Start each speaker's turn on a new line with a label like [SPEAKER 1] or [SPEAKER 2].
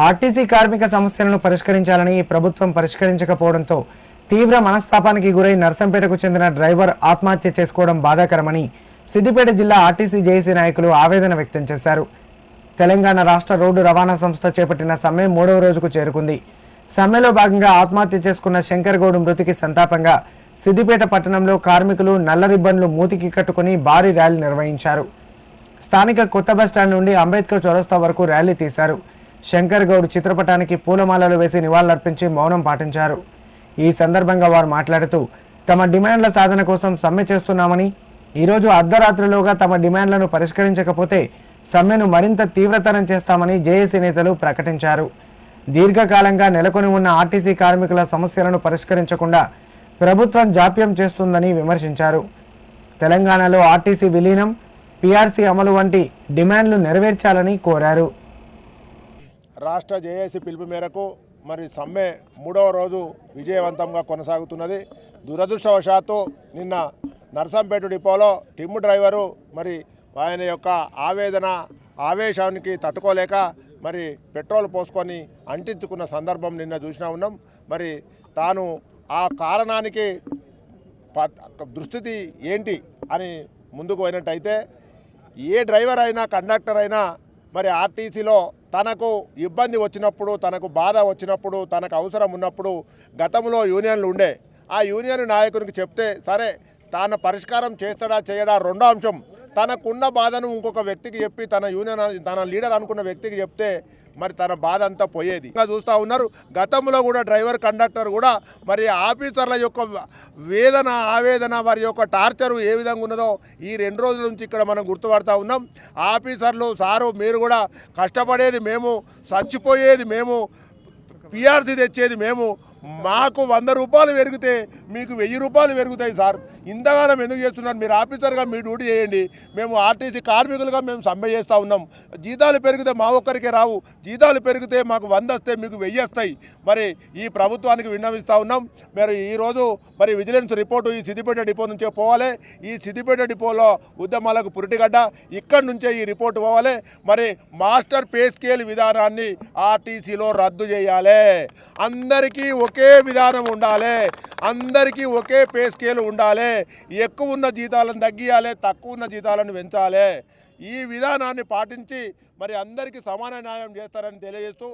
[SPEAKER 1] RTC కార్మిక సమస్యలను పరిష్కరించాలని ప్రభుత్వం పరిష్కరించకపోవడంతో తీవ్ర మనస్తాపానికి గురై నర్సంపేటకు చెందిన డ్రైవర్ ఆత్మహత్య చేసుకోవడం బాధాకరమని సిద్దిపేట జిల్లా ఆర్టీసీ జేఏసీ నాయకులు ఆవేదన వ్యక్తం చేశారు. తెలంగాణ రాష్ట్ర రోడ్డు రవాణా సంస్థ చేపట్టిన సమ్మె 3వ రోజుకు చేరుకుంది. సమ్మెలో భాగంగా ఆత్మహత్య చేసుకున్న శంకర్ గౌడ్ మృతికి సంతాపంగా సిద్దిపేట పట్టణంలో కార్మికులు నల్ల రిబ్బన్లు మూతికి కట్టుకుని భారీ ర్యాలీ నిర్వహించారు. స్థానిక కొత్త బస్టాండ్ నుండి అంబేద్కర్ చౌరస్తా వరకు ర్యాలీ తీశారు. శంకర్ గౌడ్ చిత్రపటానికి పూలమాలలు వేసి నివాళులర్పించి మౌనం పాటించారు. ఈ సందర్భంగా వారు మాట్లాడుతూ తమ డిమాండ్ల సాధన కోసం సమ్మె చేస్తున్నామని, ఈరోజు అర్ధరాత్రిలోగా తమ డిమాండ్లను పరిష్కరించకపోతే సమ్మెను మరింత తీవ్రతరం చేస్తామని జేఏసీ నేతలు ప్రకటించారు. దీర్ఘకాలంగా నెలకొని ఉన్న ఆర్టీసీ కార్మికుల సమస్యలను పరిష్కరించకుండా ప్రభుత్వం జాప్యం చేస్తుందని విమర్శించారు. తెలంగాణలో ఆర్టీసీ విలీనం, పీఆర్సీ అమలు వంటి డిమాండ్లు నెరవేర్చాలని కోరారు.
[SPEAKER 2] రాష్ట్ర జేఏసీ పిలుపు మేరకు మరి సమ్మె 3వ రోజు విజయవంతంగా కొనసాగుతున్నది. దురదృష్టవశాత్తు నిన్న నర్సంపేట డిపోలో టిమ్ము డ్రైవరు మరి ఆయన యొక్క ఆవేశానికి తట్టుకోలేక మరి పెట్రోల్ పోసుకొని అంటించుకున్న సందర్భం నిన్న చూసినా ఉన్నాం. మరి తాను ఆ కారణానికి దుస్థితి ఏంటి అని ముందుకు పోయినట్టయితే ఏ డ్రైవర్ అయినా కండక్టర్ అయినా మరి ఆర్టీసీలో తనకు ఇబ్బంది వచ్చినప్పుడు, తనకు బాధ వచ్చినప్పుడు, తనకు అవసరం ఉన్నప్పుడు గతంలో యూనియన్లు ఉండే ఆ యూనియన్ నాయకునికి చెప్తే సరే తాను పరిష్కారం చేస్తాడా చేయడా రెండో అంశం. తనకున్న బాధను ఇంకొక వ్యక్తికి చెప్పి తన లీడర్ అనుకున్న వ్యక్తికి చెప్తే మరి తన బాధ అంతా పోయేది. ఇంకా చూస్తూ ఉన్నారు. గతంలో కూడా డ్రైవర్ కండక్టర్ కూడా మరి ఆఫీసర్ల యొక్క ఆవేదన వారి యొక్క టార్చరు ఏ విధంగా ఉన్నదో ఈ 2 రోజుల నుంచి ఇక్కడ మనం గుర్తుపడతా ఉన్నాం. ఆఫీసర్లు సారు మీరు కూడా కష్టపడేది మేము, చచ్చిపోయేది మేము, పీఆర్సీ తెచ్చేది మేము, మాకు 100 రూపాయలు పెరిగితే మీకు 1000 రూపాయలు పెరుగుతాయి సార్, ఇంతగానం ఎందుకు చేస్తున్నారు? మీరు ఆఫీసర్గా మీ డ్యూటీ చేయండి, మేము ఆర్టీసీ కార్మికులుగా మేము సమ్మె చేస్తూ ఉన్నాం. జీతాలు పెరిగితే మా ఒక్కరికే రావు, జీతాలు పెరిగితే మాకు 100 వస్తే మీకు 1000 వస్తాయి. మరి ఈ ప్రభుత్వానికి విన్నవిస్తూ ఉన్నాం. మరి ఈరోజు మరి విజిలెన్స్ రిపోర్టు ఈ సిద్దిపేట డిపో నుంచే పోవాలి. ఈ సిద్దిపేట డిపోలో ఉద్యమాలకు పురిటిగడ్డ, ఇక్కడి నుంచే ఈ రిపోర్టు పోవాలి. మరి మాస్టర్ పే స్కేల్ విధానాన్ని ఆర్టీసీలో రద్దు చేయాలి. అందరికీ ఒకే విధానం ఉండాలి, అందరికీ ఒకే పే స్కేల్ ఉండాలి. ఎక్కువ ఉన్న జీతాలను తగ్గియాలి, తక్కువ ఉన్న జీతాలను పెంచాలి. ఈ విధానాన్ని పాటించి మరి అందరికీ సమాన న్యాయం చేస్తారని తెలియజేస్తూ